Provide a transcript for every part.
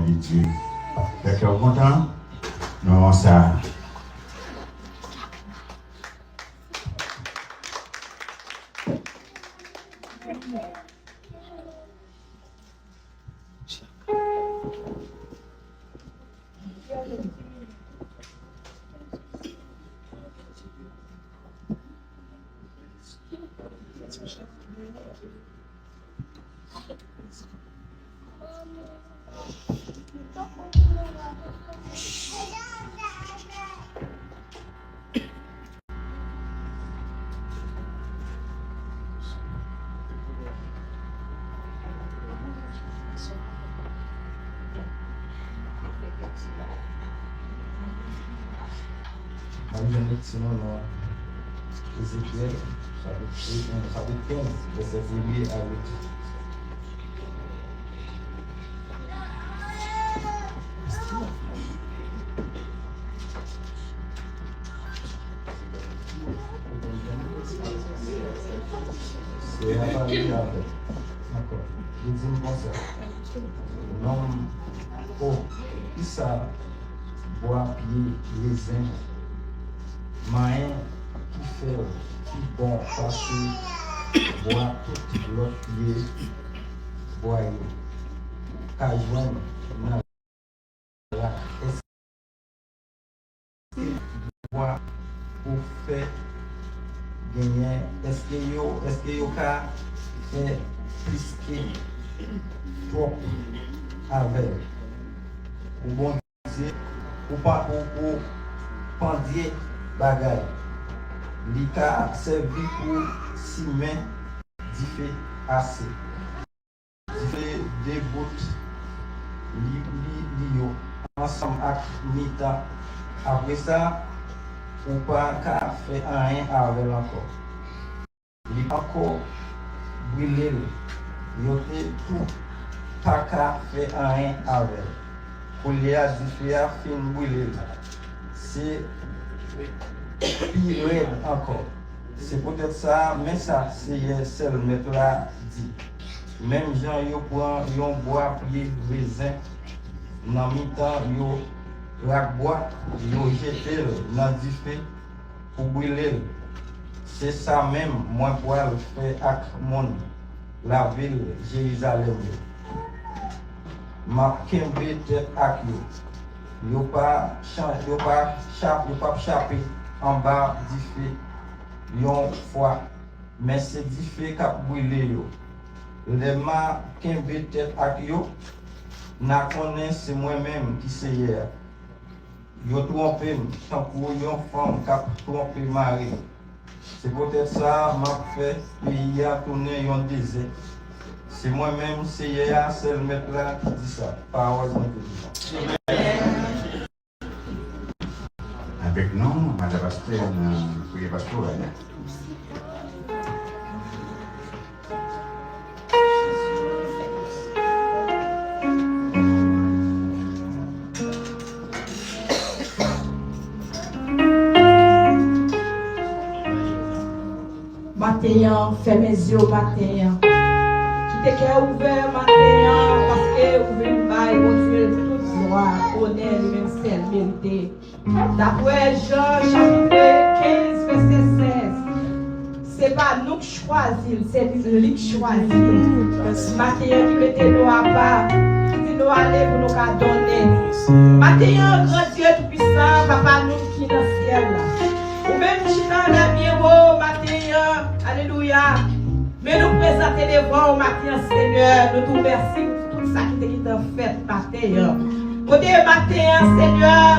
d'habitude. Le cœur content, non, ça. Sinon, Ézéchiel, chapitre 15, verset 1er à 8. C'est à parler avec. D'accord. Deuxième conseil. L'homme, qui ça boit pied, les uns. Main qui fait, qui bon passer, boire tout l'autre pied, boire, cajoine, dans la boire pour faire gagner, est-ce que yo ka fait plus que trop avec, ou bon Dieu, ou pas pour pendier bagay, li ka servi pour ciment diffé assez. Diffé des bouts li yo ensemble avec mita. Après ça, ou pas ka fait rien avec encore. Li encore brûler. Yo te tout pas ka fait rien avec. Pour les diffé fin brûler. C'est puis encore. C'est peut-être ça, mais ça, c'est seul maître là dit. Même gens, ils prennent, ils bois, puis raisin, dans le temps, ils bois, ils jettent dans du feu pour brûler. C'est ça même, moi, pour le faire avec mon, la ville Jérusalem. Ma kembe tête avec eux. Ils ne pas chaper en bas du feu, yon fois, mais c'est du feu qui a brûlé. Les mains qui ont tête avec eux, n'a connaît c'est moi-même qui c'est hier. Yo trompé, tant pour yon femme qui a trompé mari. C'est peut-être ça m'a fait pays a tourné yon désert. C'est moi-même, c'est hier, c'est le maître là qui dit ça. Parole de Dieu. Avec nous, Madame Pasteur, prière pastorale. Matin, fais mes yeux matin. Qui te cœur ouvert matin, parce que ouvrir bail, mon Dieu, toute gloire, honneur, même celle vérité. D'après Jean chapitre 15, verset 16, c'est pas nous qui choisissons, c'est lui qui choisit. Matin, qui mettait nous à part, qui dit nous aller pour nous donner. Matin, grand Dieu tout-puissant, papa nous qui dans le ciel là. Ou même si dans la mienne, matin, alléluia. Mais nous présenter devant au matin, Seigneur, nous te remercions pour tout ça qui t'a fait matin. Côté matin, Seigneur,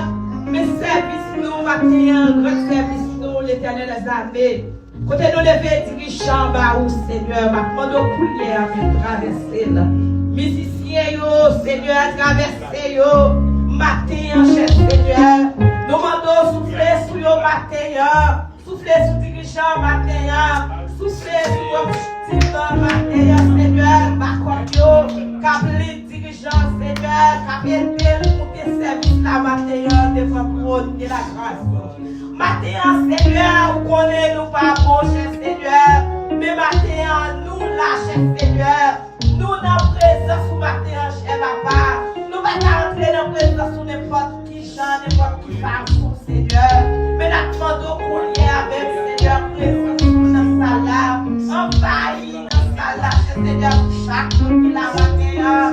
mes services nous matin, grand service nous, l'Éternel des armées. Côté nous lever dirigeant, ou Seigneur, ma demande au coulier à traverser là. Musiciens, Seigneur, traverser matin, cher Seigneur. Nous demandons souffler sur le matin, souffler sur le dirigeant matin, souffler sur le matin, Seigneur, ma copio, câble dirigeant, Seigneur, capitaine pour tes services la matin, devant trône de la grâce. Matin, Seigneur, vous connaissez nous pas bon, cher Seigneur, mais matin, nous là, cher Seigneur, nous dans présence, matin, cher papa, nous va pas entrer dans la présence de n'importe qui gens, n'importe qui femme, Seigneur. Mais nous demandons qu'on y avec Seigneur, présence dans sa lame, envahit dans sa lame, Seigneur, chaque monde qui l'a matin.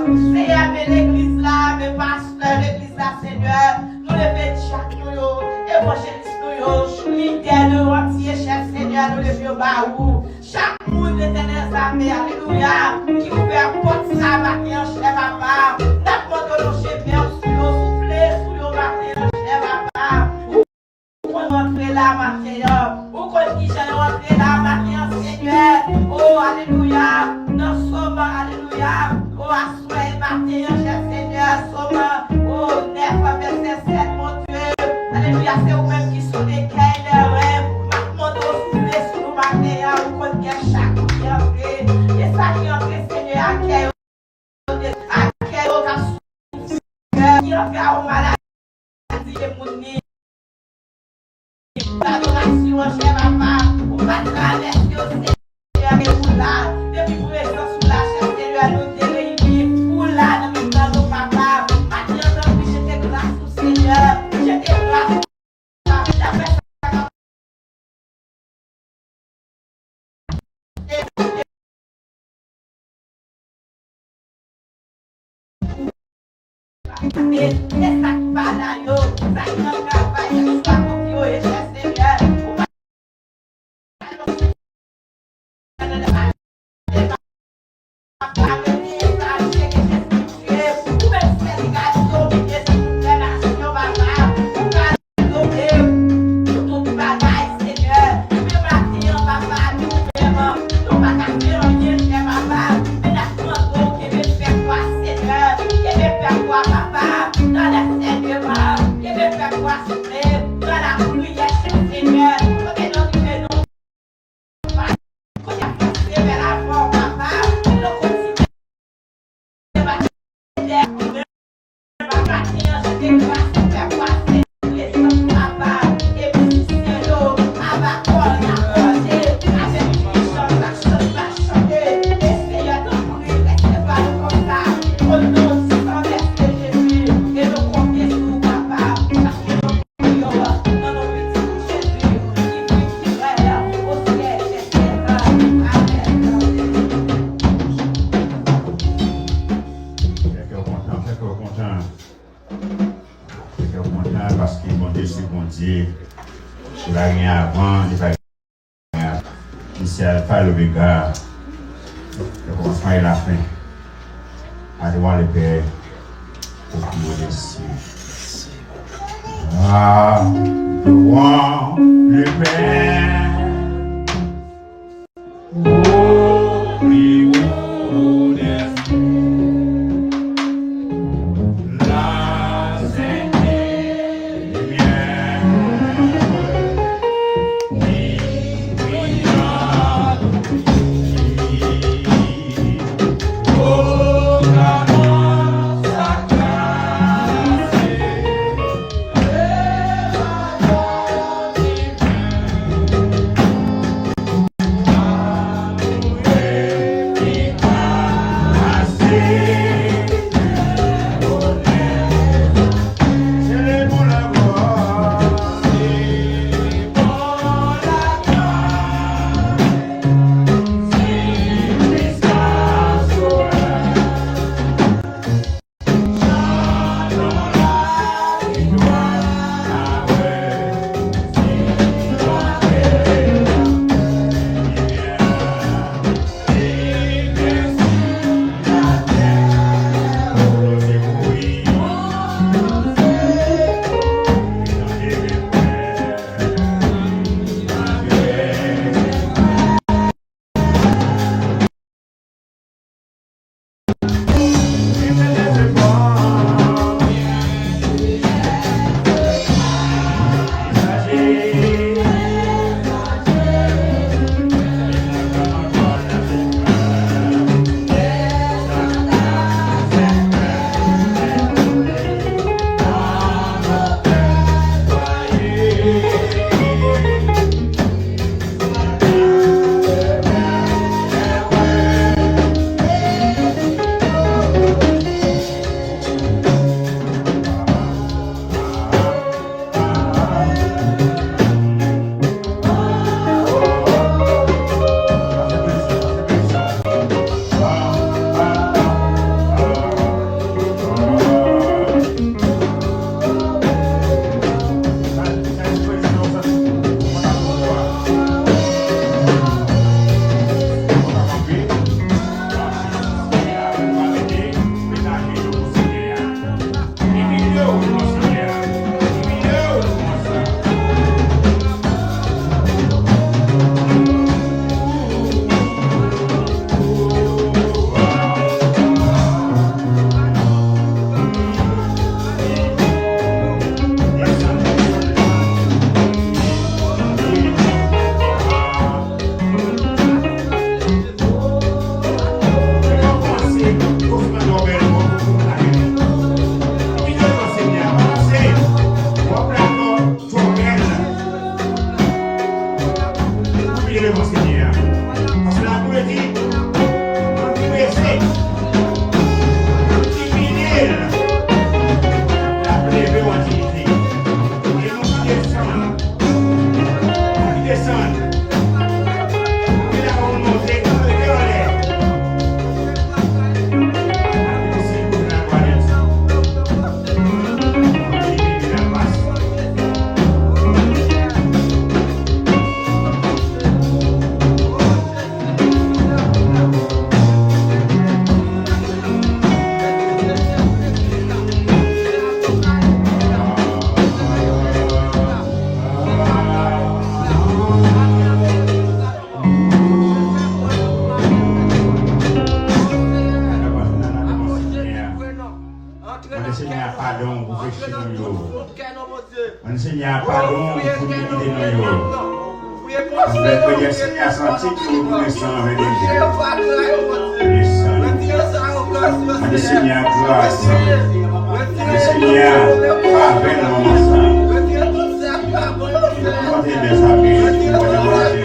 Seigneur, mais l'église là, mes pasteurs, l'église là, Seigneur, nous levons chaque nous, évangéliste nous, leader de entier, cher Seigneur, nous levons baou. Chaque monde l'éternel armée, alléluia, qui ouvre porte ça matin, cher papa. Nous demandons nos chefs, souffler sous le matin, cher papa. Ou rentrer là matin, ou qu'on qui j'allais rentrer là matin, Seigneur. Oh, alléluia, nous sommes, alléluia. Oh, assoyez matin, cher Seigneur, sommes, oh, 9, verset 7, mon Dieu. Alléluia, c'est vous-même qui sont des cailles, maintenant, nous souffler sous le matin, ou qu'on qui chaque qui entre. Et ça qui entre, Seigneur, accueille au qui entre au maladie de mon nid. L'adoration, cher papa, on va traverser au Seigneur et pour là, depuis présence sous la chair, Seigneur, nous te réunis, pour là, dans mes temps, nos papa, maintenant, dans le je te grâce au Seigneur, je te grâce et ça va là, yo, ça qui en travaille, soit pour yo, et cher Seigneur. Parce que bon Dieu, c'est bon Dieu. Il va rien avant, il va rien après. Ici, Alpha et l'Oméga, le commencement et la fin. Allez le Père, au plus des cieux. Ah, louons le Père. Oh, plus haut des cieux. La sainteté lumière. Oh, pardon pour péché nous. On Seigneur pardon pour iniquité nous. Vous êtes prier Seigneur senti que vous pouvez s'en venir. Le Seigneur grâce. Le Seigneur pardonne le moment ça. Portez des amis, portez des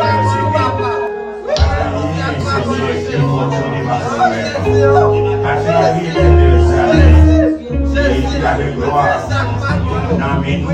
avec gloire, dans mes nuits,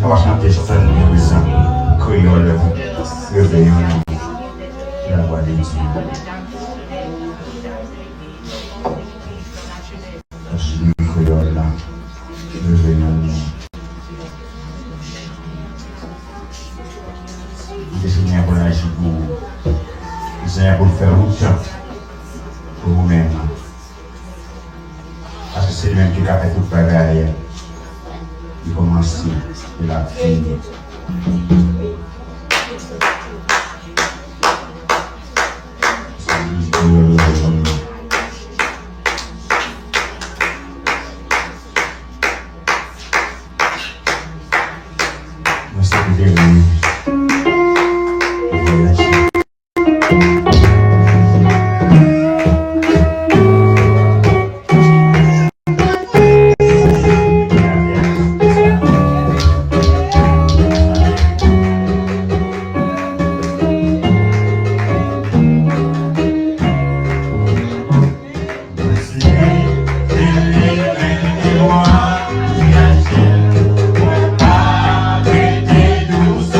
on va chanter seul puissant, créole, réveillons la voix de Dieu. Créole là, réveillons-nous. Le Seigneur pour l'agir pour vous. Le Seigneur pour faire route pour vous-même. Parce que c'est lui-même qui a fait tout le travail. Il commence et la fini. Douce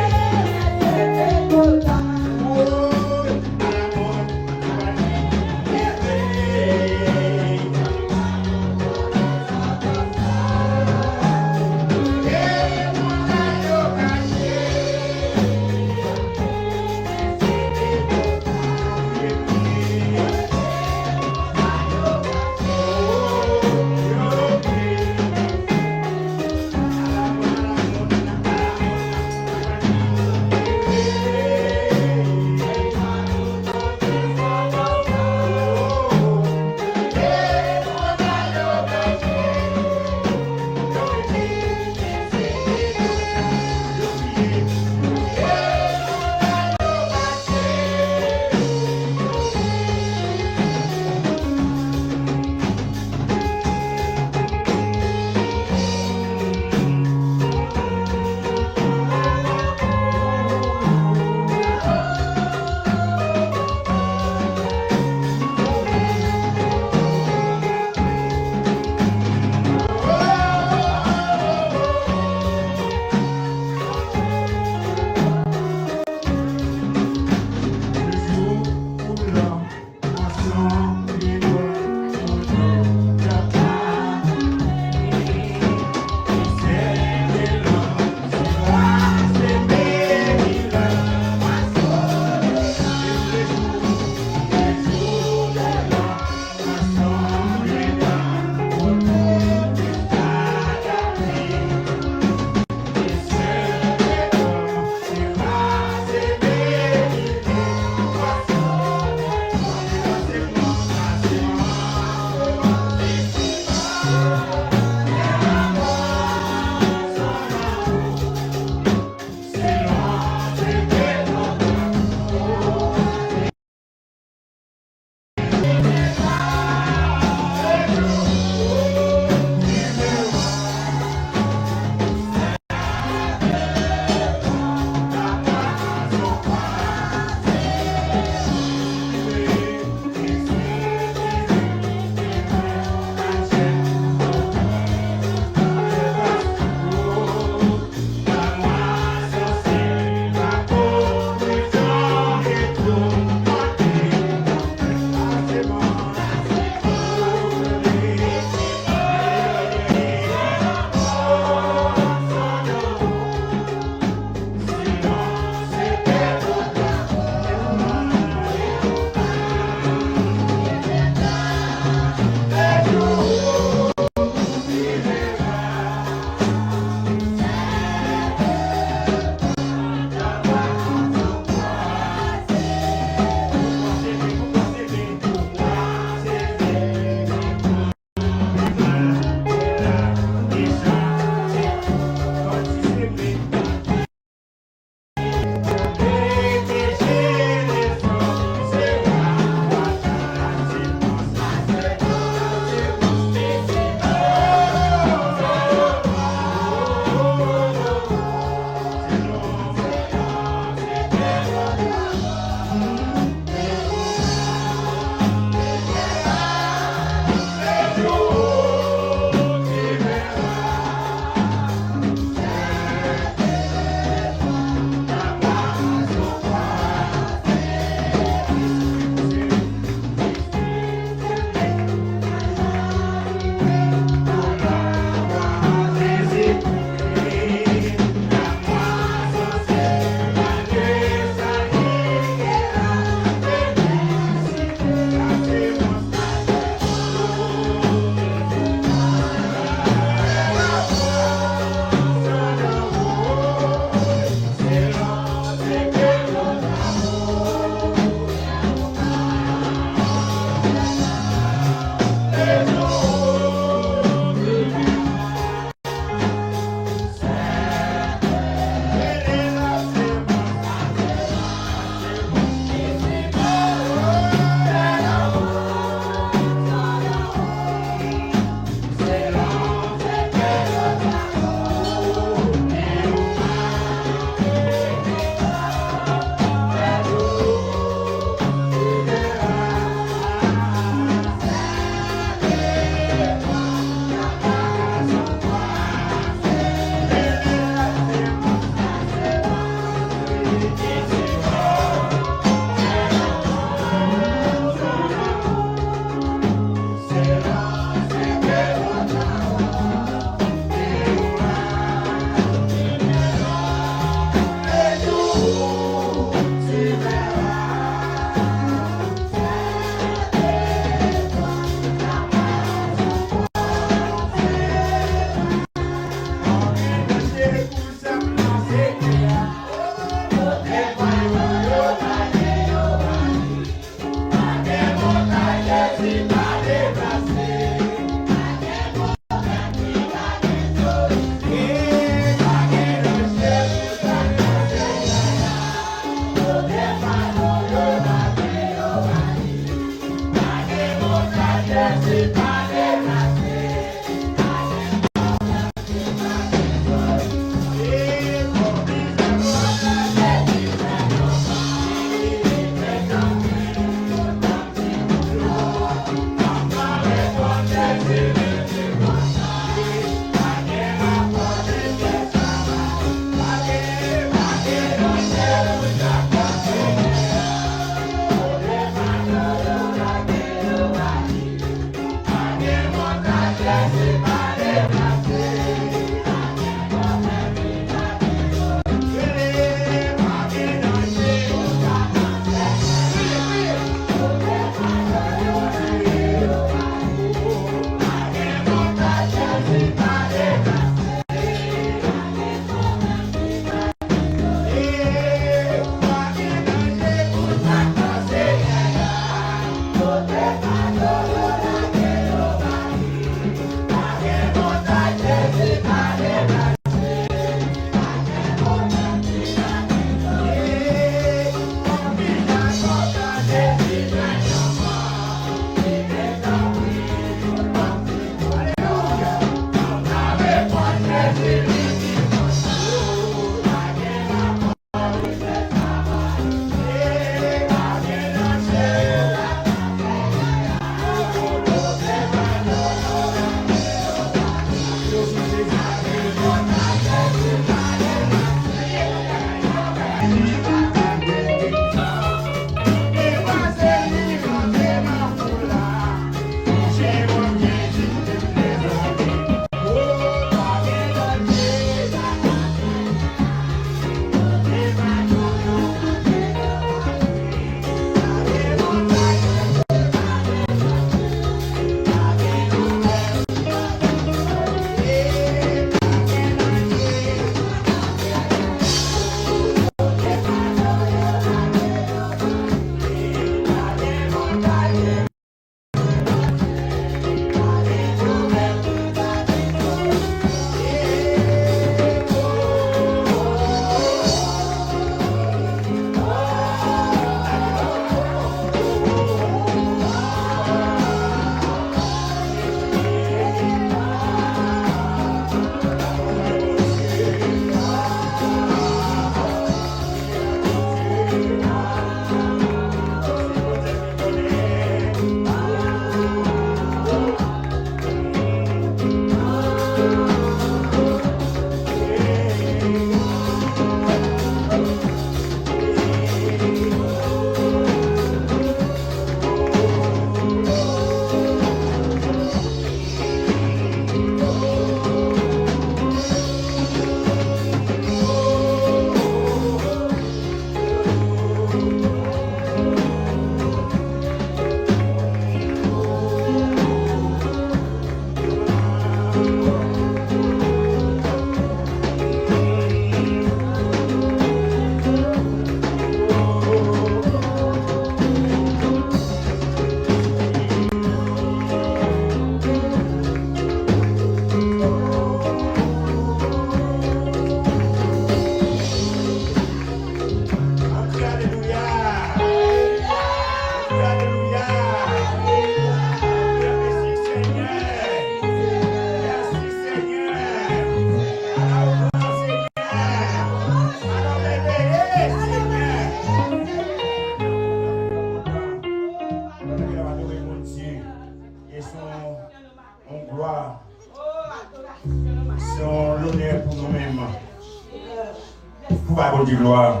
Dieu gloire.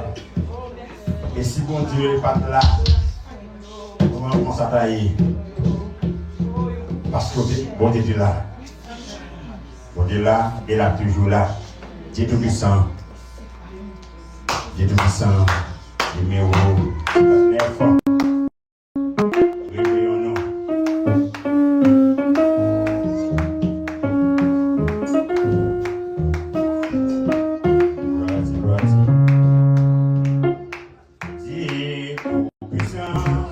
Et si bon Dieu n'est pas là, comment on s'attaque? Parce que bon Dieu est là. Bon Dieu est là, il est toujours là. Dieu tout-puissant. Dieu tout-puissant. Numéro 9. Réveillons-nous. Dieu tout-puissant.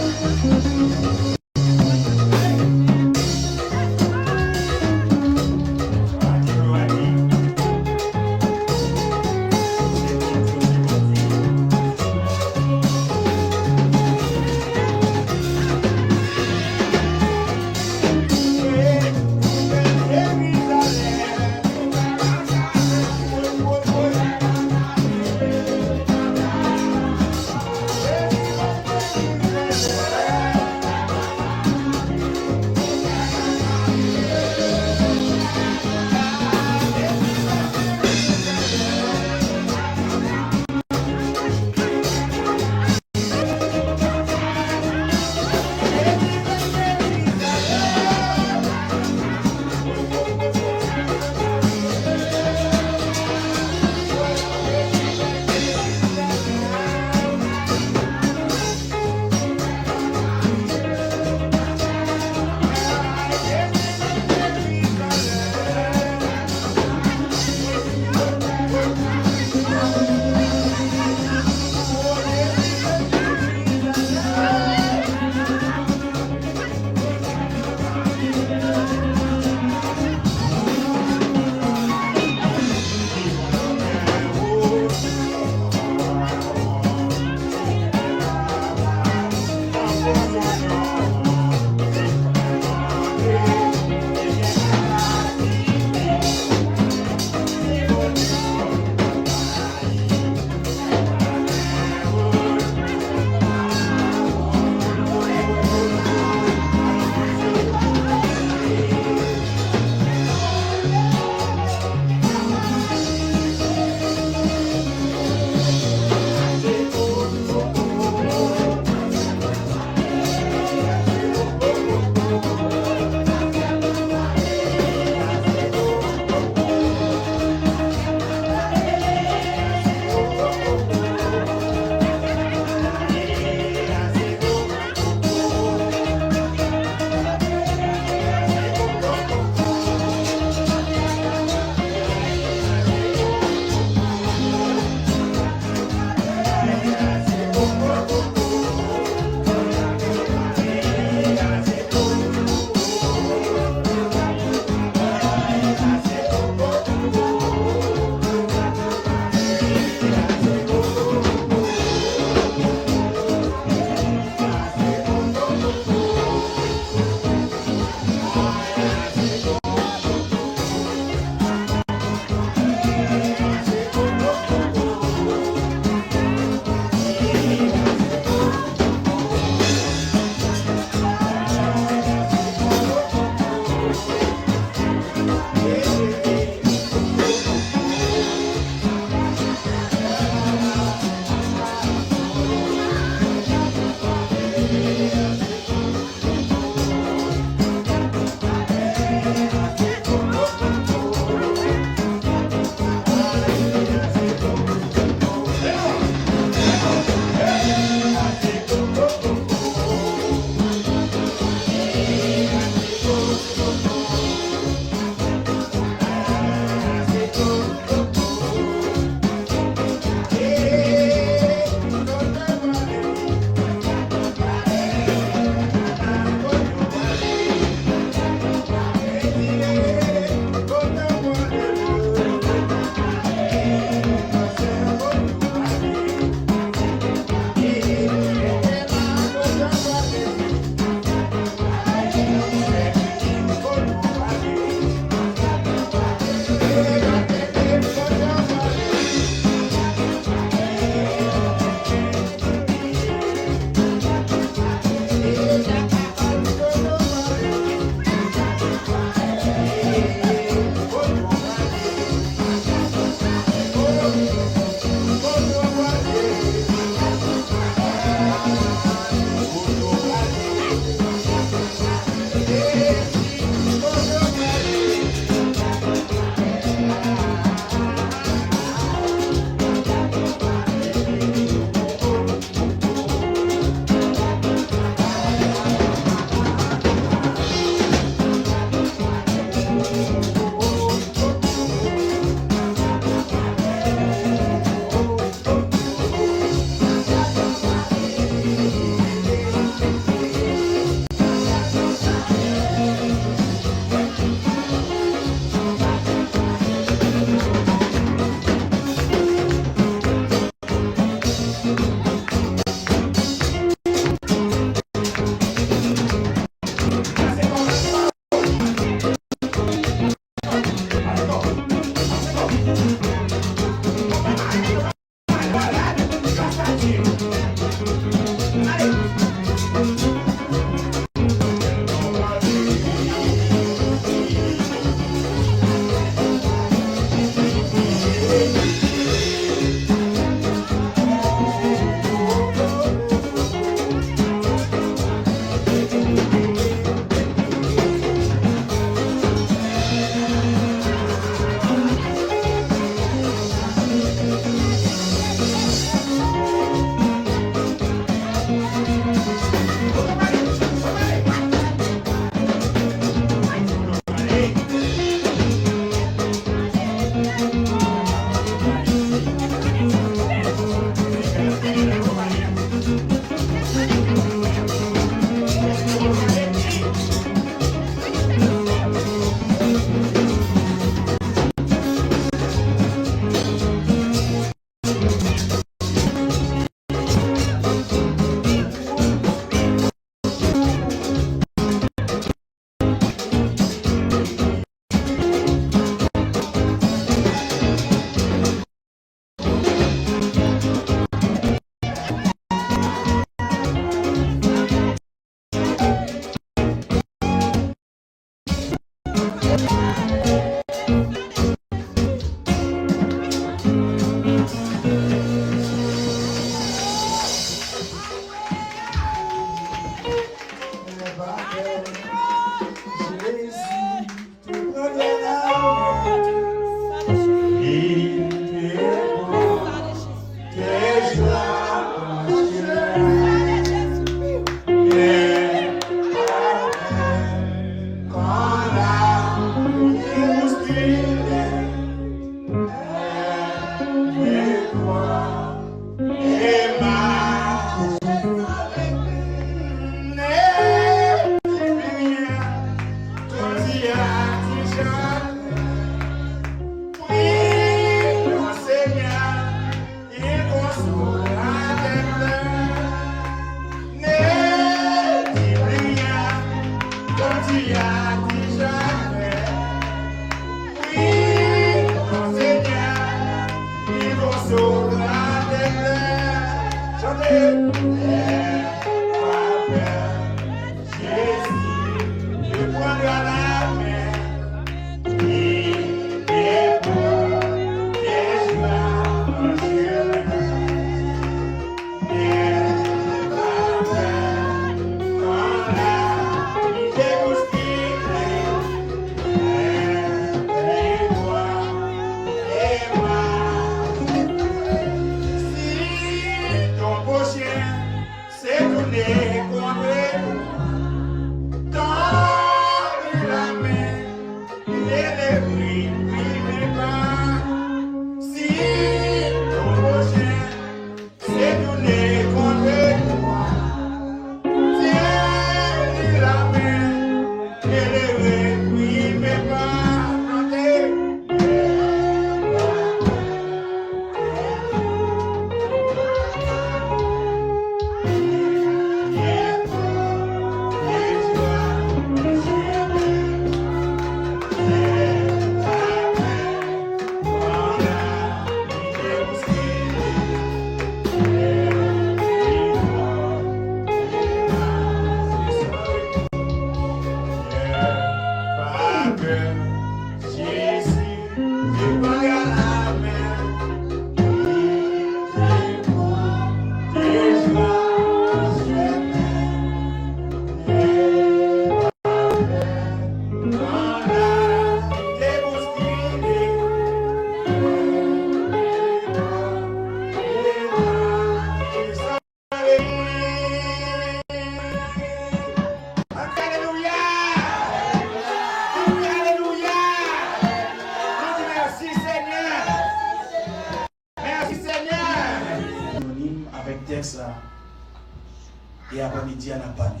Et après-midi, on a parlé.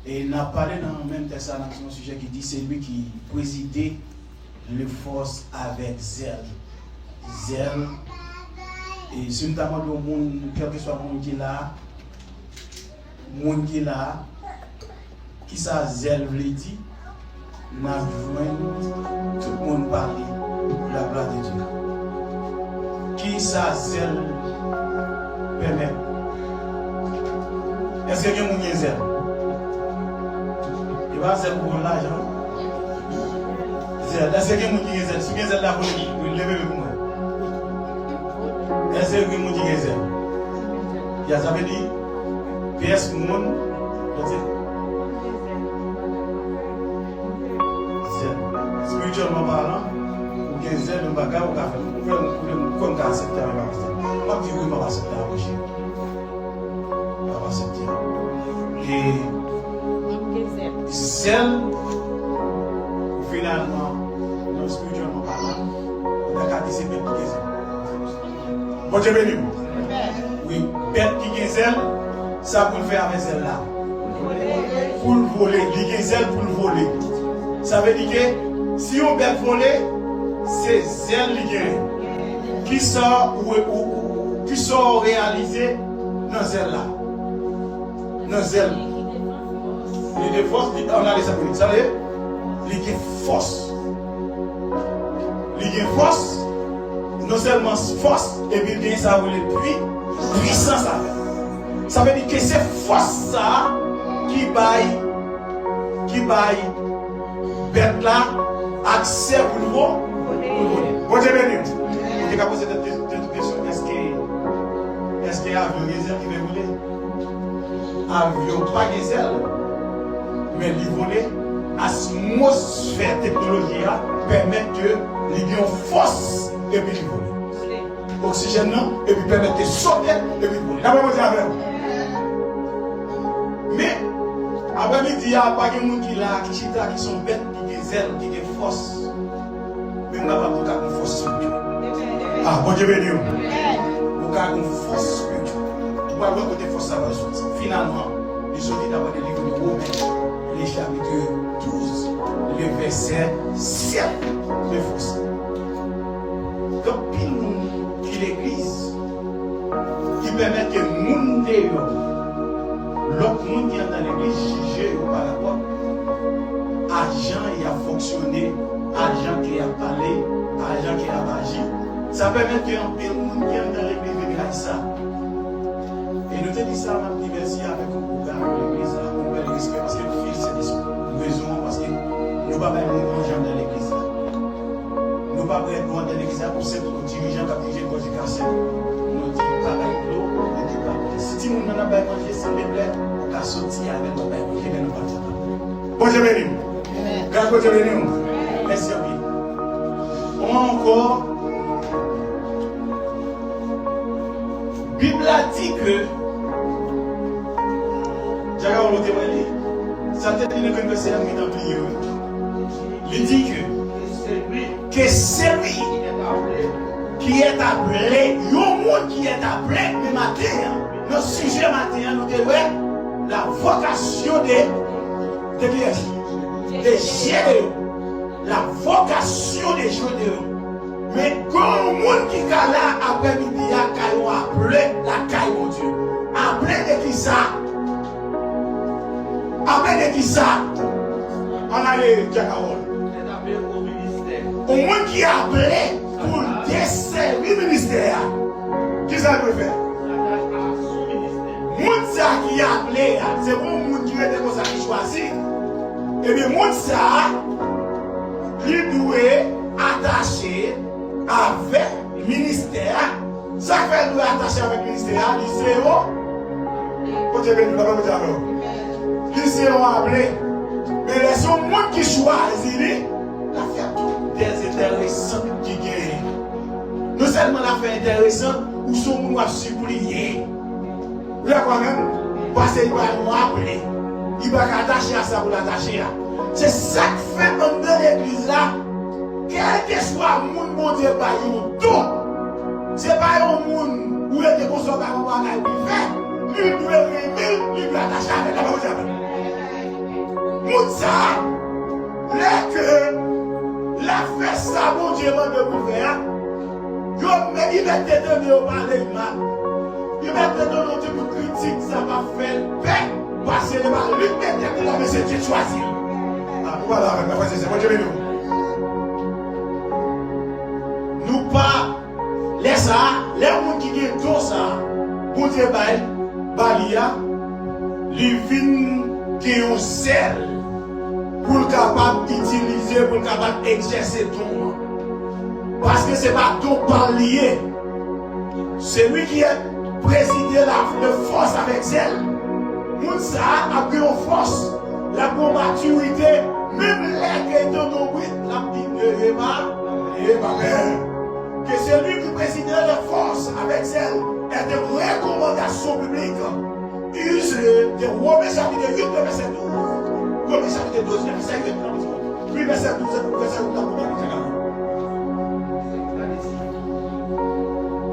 Et on a parlé dans le même texte, dans un sujet qui dit c'est lui qui présidait les forces avec zèle. Zèle. Et si nous avons le monde, quel que soit le monde qui est là, qui ça zèle veut dire, nous avons besoin tout le monde parler pour la gloire de Dieu. Qui ça zèle permet? Est-ce que vous avez zèle? Il va zèle pour l'argent. Zèle. Est-ce que vous avez zèle? Si vous avez zèle là, vous levez le coup. Est-ce que vous avez zèle? Il y a jamais dit, PS monde, zèle. Spirituellement parlant, vous avez zèle, vous avez zèle, comme quand accepter avec la personne. Pas dire oui, je vais accepter la prochaine. Je vais accepter. Et zèle, finalement, dans le spirituellement parlant, on a qu'à discerner pour les zèle. Bon Dieu béni. Oui, bête qui est zèle, ça pour le faire avec zèle là. Pour le voler, il est zèle pour le voler. Ça veut dire que si on bête voler, c'est zèle qui est. Qui sont réalisés dans zèle là. Dans zèle. Il y a des forces, on a les sapins. Vous savez, il y a force. Il y a force, non seulement force, et puis il y a ça, puissance. Ça veut dire que c'est force ça qui baille qui baille bête là accès pour nous. Bon Dieu béni. Je vais poser cette question. Est-ce qu'il y a un avion diesel qui va voler? Avion pas diesel, mais il voler. Atmosphère technologie permet que les lions force et puis ils volent. Oxygène non, et puis permet de sauter et puis voler. D'abord, moi, mais après-midi, il n'y a pas de gens qui sont bêtes, qui ont des ailes, qui ont des forces. Mais on n'a pas de force spirituelle. Ah, bon Dieu béni. On a une force spirituelle. On va voir côté force ça va sortir. Finalement, les gens qui ont des livres de Romains, les chapitres 12, le verset 7 de force. Donc, pile qui l'église, qui permet que le monde l'autre monde qui est dans l'église juge par rapport à agent qui a fonctionné, agent qui a parlé, agent qui a agi. Ça permet que un peu de monde qui est dans l'église regarde ça. Et nous te dit ça, on a diversi avec un programme de l'église, on va l'église parce que le fils c'est des raisons, parce que nous ne pouvons pas mettre dans l'église. Nous ne pouvons pas mettre dans l'église pour ces dirigeants qui ont dirigé le code du cancer. Nous disons pareil, l'eau, si nous n'avons pas mangé, s'il vous plaît, on va sortir avec nos bains manger, mais nous ne pouvons pas. Bon Dieu béni. Grâce à Dieu béni. Merci à vous. On a encore. Bible a dit que. J'ai regardé le témoignage. Ça t'a dit que le Seigneur est plié. Il dit que c'est lui qui est appelé, il y a un monde qui est appelé le matin. Le sujet matin, nous devons la vocation de Gédéon. La vocation de Gédéon. Mais quand le monde qui est là après-midi, il y a appelé la caille, mon Dieu. Appelé de qui ça? Appelé de qui ça? On a les Jackarol. Au monde qui est appelé pour desservir le ministère. Qui ça peut faire? Monde ça qui est appelé, c'est bon monde qui est comme ça qui choisit. Et bien monde ça, il doit attacher avec le ministère. Ça fait doit attacher avec le ministère, lycéo. Côté béni, la bonne dialogue. Lycéo appelé. Mais les monde qui choisit, la fait des intéressants qui gagnent. Non seulement la fait intéressant, ou son monde va supplier. Vous voyez quoi même? Parce qu'il va nous appeler. Il va attacher à ça pour l'attacher. C'est ça qui fait dans l'église là. Quel que soit le monde, mon Dieu, pas tout. C'est pas un monde où il est consommé par un bagage qui fait. Lui doit aimer, lui doit attacher avec la bonne. Moun ça, que la fête ça, mon Dieu, m'a de vous faire. Il va te donner au parler, il va te donner au Dieu pour critique, ça va faire paix. Parce que lui, mais c'est Dieu choisi. Voilà, c'est mon Dieu, nous pas, les ça, les gens qui ont tout ça, pour Dieu, Balia, les vignes qui ont sel, pour le capable d'utiliser, pour le capable d'exercer tout. Parce que ce n'est pas tout par lié. C'est lui qui est présidé de force avec elle. Mounsa a pris en force, la maturité, même les qui est dans nos buts, la petite que c'est lui qui présidait de force avec elle et de recommandations publiques. Use de Romains chapitre 8, verset 12. Romains chapitre 12, verset 8. Puis verset 12, verset 12.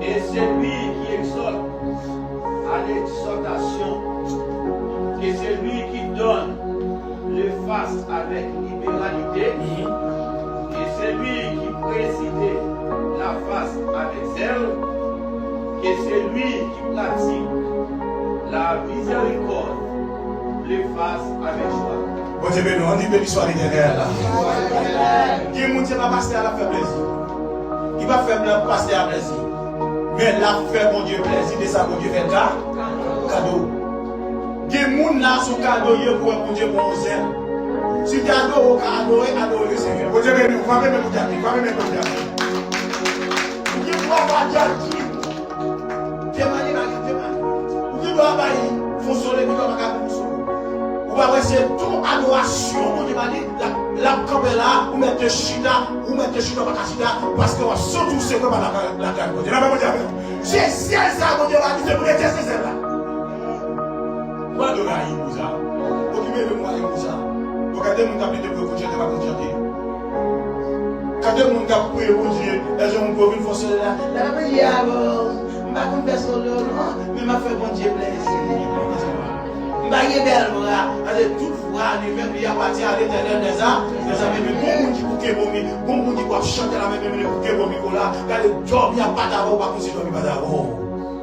Et c'est lui qui exhorte à l'exhortation. Et c'est lui qui donne le face avec libéralité. Et c'est lui qui préside la face avec zèle. Et c'est lui qui pratique la miséricorde, le face avec joie. Bon Dieu, on dit que l'histoire est derrière là. Qui est monté pas passer à la faiblesse. Il va faire passer à plaisir. Mais la fait mon Dieu plaisir, de ça mon Dieu fait cadeau. Qui est là son cadeau pour mon Dieu bon zèle. Si tu adores, adore le Seigneur. Vous avez nous, vous même vous avez, vous même vous avez. Vous qui doit pas dire qui. Témoignez, témoignez. Vous qui doit pas y fonctionner, vous doit pas fonctionner. Vous va rester toute adoration, vous demandez la campé là, vous mettez chita, vous mettez chita pas chita, parce que surtout c'est comme la gagne. Vous n'avez pas dit c'est ciel ça, vous devez dire pour être c'est celle là. Vous adorez vous ça. Vous qui m'aimez moi vous ça. Vous regardez mon tapis de pour chanter, pas pour chanter. Quand tout le monde a prié pour Dieu, les gens ont une force là. La prière, je m'a pas faire solo, mais m'a fait bon Dieu plaisir. Baye belle voilà, avec toute foi, lui-même il appartient à l'Éternel des arts. Les amis, bon monde qui bouquet bomi, bon monde qui doit chanter la même le bouquet bomi là. Quand le job il y a pas d'abord, pas que c'est job il pas d'abord.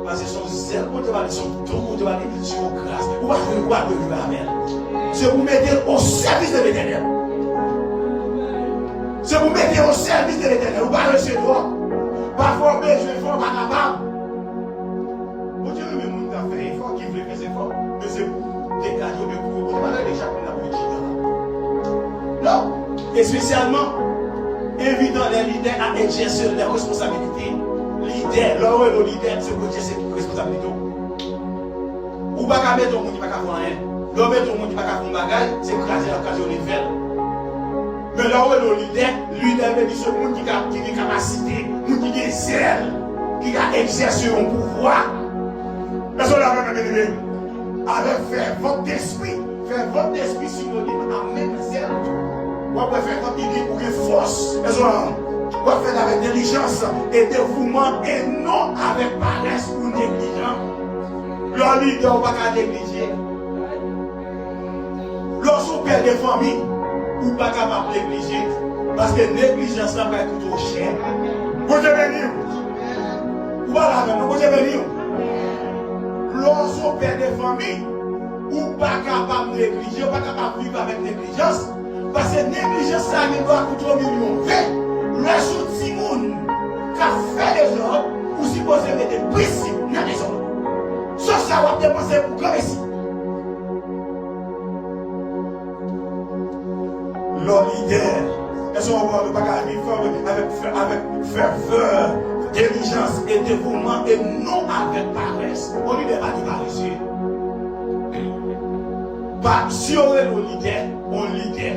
Parce que son zèle, on te va son don, on te va son grâce. Ou pas de amen. C'est vous mettre au service de l'Éternel. C'est vous mettre au service de l'Éternel. Ou pas recevoir. Pas former, je vais faire pas capable. Bon Dieu, le monde a fait effort, qui voulait faire effort, mais c'est pour dégager de vous. Vous allez déjà pour la politique. Non. Et spécialement, invitant les leaders à exercer leurs responsabilités. Leader, l'heure où le leader, c'est pour exercer ses responsabilités. Ou pas qu'à mettre au monde qui ne va pas faire rien. L'homme mettre au monde qui ne va pas faire un bagage, c'est craser l'occasion de faire. Mais là où le leader, veut dire ce monde qui a des capacités, qui a des zèle, qui a exercé un pouvoir. Est-ce qu'on a même aimé? Avec fervent d'esprit. Fervent d'esprit synonyme à même zèle. On peut faire comme idée pour que force. Est-ce qu'on va faire avec diligence et dévouement et non avec paresse ou négligence. Leur leader, on ne va pas négliger. Lorsqu'on perd des familles, on ne va pas capable de négliger. Parce que négligence, ça va être trop cher. Vous devez venir. Voilà, vous devez venir. Lorsqu'on perd des familles, ou pas capable de négliger, ou pas capable de vivre avec négligence, parce que négligence, ça doit coûter 1 million. Le soutien qui a fait des ordres, vous supposez mettre des principes dans les ordres. Sauf ça, on va dépenser pour grand ici. Le leader, est-ce qu'on ne va pas vivre avec ferveur, diligence et dévouement et non avec paresse? On ne va pas paresseux. Si on est le leader, on leader.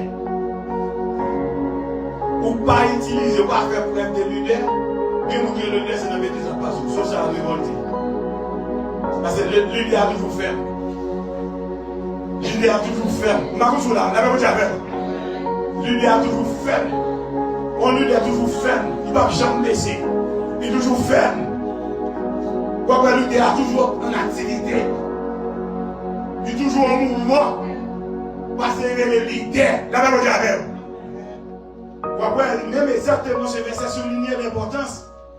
Ou pas utiliser, ou pas faire preuve de leader, et nous qui le leader, c'est dans les gens, sauf ça a révolté. Parce que le leader a toujours ferme. Le leader a toujours ferme. On a toujours là, la même chose. Le leader a toujours ferme. On leader a toujours ferme. Il ne va jamais baisser. Il est toujours ferme. Pourquoi le leader a toujours en activité? Il est toujours en mouvement. Parce que le leader, la même chose. Pourquoi même exactement ce verset souligne l'importance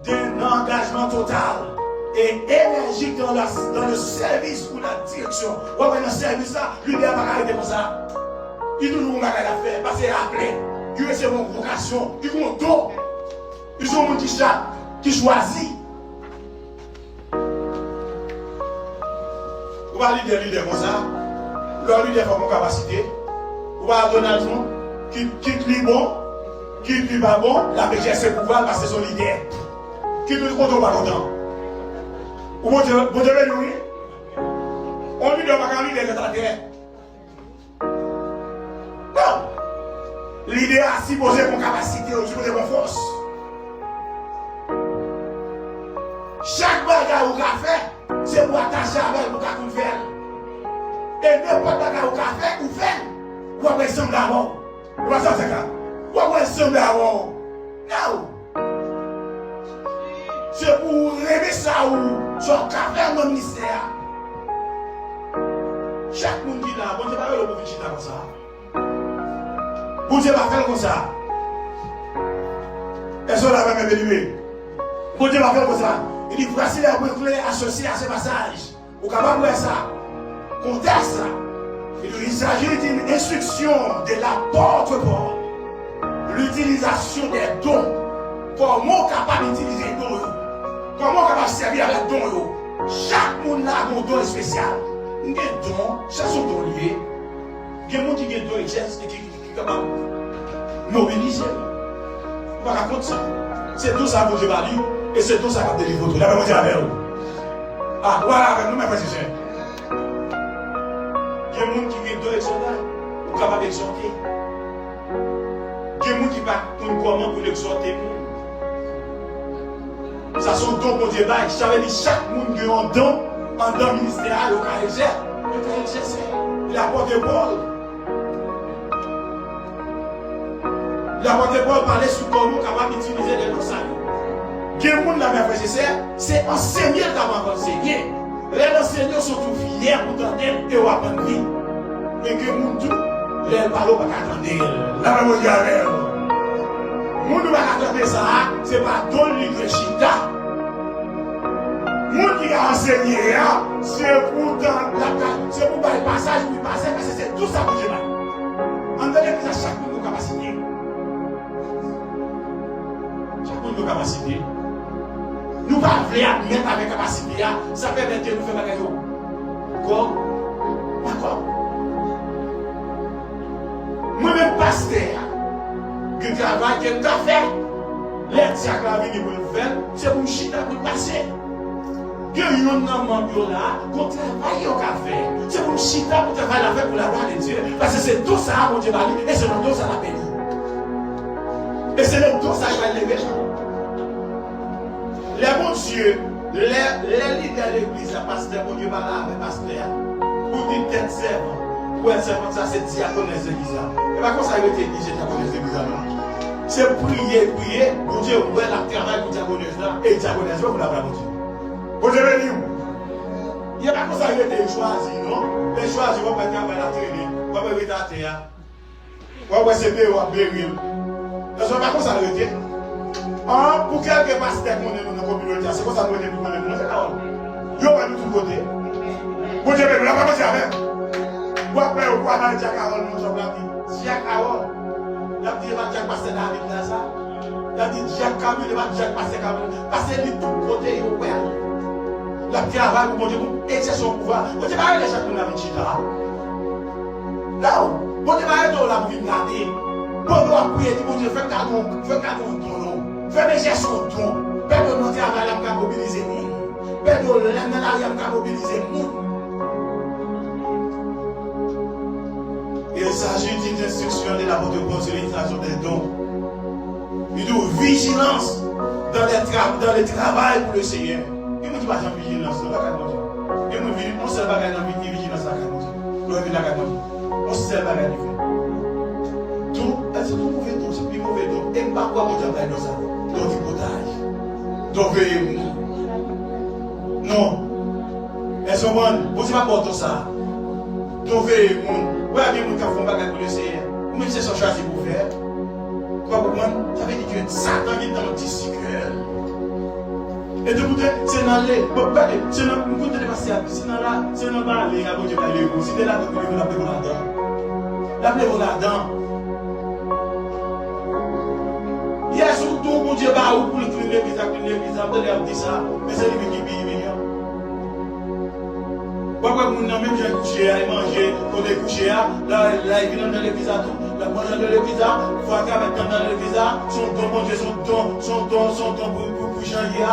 d'un engagement total et énergique dans le service ou la direction. Pourquoi dans le service là, lui il n'a pas arrêté pour ça. Il a toujours un bagage à faire, parce qu'il est appelé. Il reçoit une vocation, il a un don. Ils ont un petit qui choisit. Vous allez dire leader comme ça, leur leader a une capacité. Vous allez Donald Trump qui est bon. Qui n'est pas bon, la BGS ses pouvoirs parce que c'est son leader. Qui ne contrôle pas content. Vous devez nous. On lui donne pas leader de la terre. Non. Leader a supposé mon capacité, supposé mon force. Chaque bagarre ou fait, c'est pour attacher avec pour qu'on fait. Et n'importe bagarre ou fait, ou fait, ou après semble d'abord. Vous voyez ça, c'est ça. Pourquoi est-ce que non? C'est pour rêver ça ou sur le café dans le ministère. Chaque monde qui est là, bon Dieu va faire le pauvre chita comme ça. Bon Dieu va faire comme ça. Est-ce qu'on a même évalué? Bon Dieu va faire comme ça. Il dit voici les mots clés associés à ce passage. Vous pouvez voir ça. Contexte. Il s'agit d'une instruction de l'apôtre-Paul. L'utilisation des dons. Comment on est capable d'utiliser les dons? Comment on est capable de servir avec les dons? Chaque monde a un don spécial. Il y a des dons, chaque son don lié. Il y a des gens qui ont des dons qui est capable de mobiliser. On va raconter ça. C'est tout ça que Dieu va dire et c'est tout ça qui va délivrer. Là, on va dire avec vous. Ah, voilà, avec nous, mes frères et sœurs. Il y a des gens qui viennent de l'exhorter, ou capable d'exhorter. Il y a des gens qui ne savent pas comment pour l'exhorter. Ça sont dons pour Dieu. Ça veut dire chaque monde qui a un don, en don ministériel, au cas exercer. Le cas exercer. L'apôtre Paul. L'apôtre Paul parlait sur comment capable d'utiliser les dons. Il y a des gens qui c'est enseigner d'abord enseigner. Les enseignants sont tout fiers pour t'entendre et on apprendre vite. Mais que mon tout, les parlons pas attendre. Là, on va dire, mon ne va attendre ça, c'est pas don livre chita. Mon qui a enseigné, c'est pour le passage, pour passer, parce que c'est tout ça que je veux. Entendez que ça, chaque monde a capacité. Chaque monde a capacité. Nous ne pouvons pas admettre avec capacité, ça permet de nous faire quelque chose. Quoi? D'accord? Moi-même, pasteur, qui travaille, qui a fait, l'aide à la vie pour le faire, c'est pour chita pour passer. Que nous n'avons là, qu'on travaille au café, c'est pour chita pour travailler la fête pour la gloire de Dieu. Parce que c'est tout ça, mon Dieu, et c'est le dos à la béni. Et c'est le dos à la lever. Les bons dieux, les leaders de l'église, les pasteurs, mon Dieu, avec pasteur, pour dire tête servant, pour être servant, ça c'est diaconesse de l'église. Et pas comme ça, il était dit, diaconesse de l'église. C'est prier, pour Dieu, ouais, la travail pour diaconesse là, et diaconesse, vous l'avez mon Dieu. Vous avez dit, il n'y a pas comme ça, il était choisi, non? Les choisis, vous pouvez travailler la télé, vous pouvez être à terre, vous pouvez se payer, vous pouvez bérir. Ce n'est pas comme ça, il était. Pour quelques pasteurs qui sont dans la communauté, c'est comme ça que nous avons dit pour nous. Ils ont pas de tout côté. Vous avez dit, vous n'avez pas dit avec. Vous avez dit, vous avez dit, Carole, nous sommes là. Jacques Carole. Il a dit, il va Jacques passer David dans ça. Il a dit, Jacques Camille, il va Jacques passer Camille. Parce que de tout côté, il est ouvert. Il a travaillé pour Dieu, pour exercer son pouvoir. Vous avez dit, les gens qui ont la vie là. Là, vous avez dit, la vie garder. Pour nous prier, pour Dieu, faites cadeau ton nom. Faites mes son ton. Faites nos travail à mobiliser nous. Faites nos l'année à mobiliser nous. Il s'agit d'une instruction de l'apôtre Paul sur l'utilisation des dons. Il dit vigilance dans le travail pour le Seigneur. Il me dit pas de vigilance, c'est pas comme il me dit, on se bagaille dans la vigilance à la on se bagaille tout, c'est tout mauvais tout, c'est plus mauvais tout. Et pas quoi on travaille dans ça. Dans du potage, dans veiller. Non. Est-ce que vous ne pas porter ça? Dans veiller. Oui, il y a des gens qui font pas pour le Seigneur. Vous mettez ça choisi pour faire. Quoi pour moi? Ça veut dire que Satan est dans le petit cœur. Et de côté, c'est dans les. C'est dans le côté de passer à c'est dans la. C'est dans la ligne à côté de aller. Si tu es là, tu peux l'appeler là-dedans. L'appeler là-dedans. Il y a surtout pour Dieu pour le criminel qui a dit ça, mais c'est lui qui vit mignon. Pourquoi vous n'avez même pas couché à manger, quand vous couché là, il vient dans l'église à tout, la bonne dans l'église, il faut qu'à dans l'église, son don, mon Dieu, son don pour changer,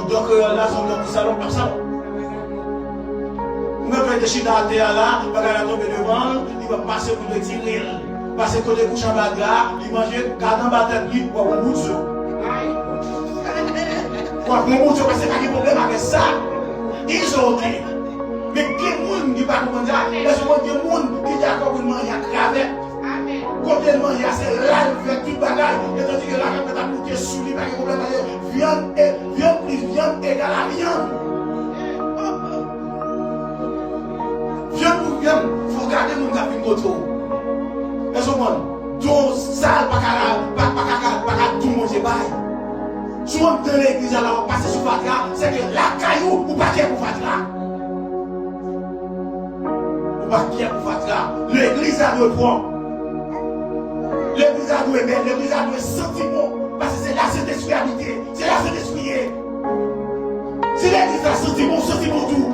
donc là, son don pour salon, par ça. Vous n'avez pas de chita à terre là, il va tomber devant, il va passer pour le tirer. Parce que quand il couche en bagarre, il mange 4 ans de tête, pour avoir un bout de soupe. Pour avoir un bout de soupe, parce qu'il y a des problèmes avec ça. Ils ont dit. Mais quel monde qui va comprendre ça? Parce que il y a des gens qui disent qu'on mange à travers. Quand il mange, c'est là, il fait tout bagarre. Et tandis que là, quand il a coupé sous lui, il y a des problèmes avec viande plus viande égale à viande. Viande pour viande, il faut garder mon café moto. Est-ce que ton sale, pas tout le monde est bail. Souvent dans l'église, alors passer sur Fatra, c'est que la caillou ou pas qui est pour Fatra. Ou pas qui est pour Fatra. L'église a deux points. L'église a deux belles, l'église a deux sentiments. Parce que c'est la Saint-Esprit, c'est la Saint-Esprit. Si l'église a sentiment tout.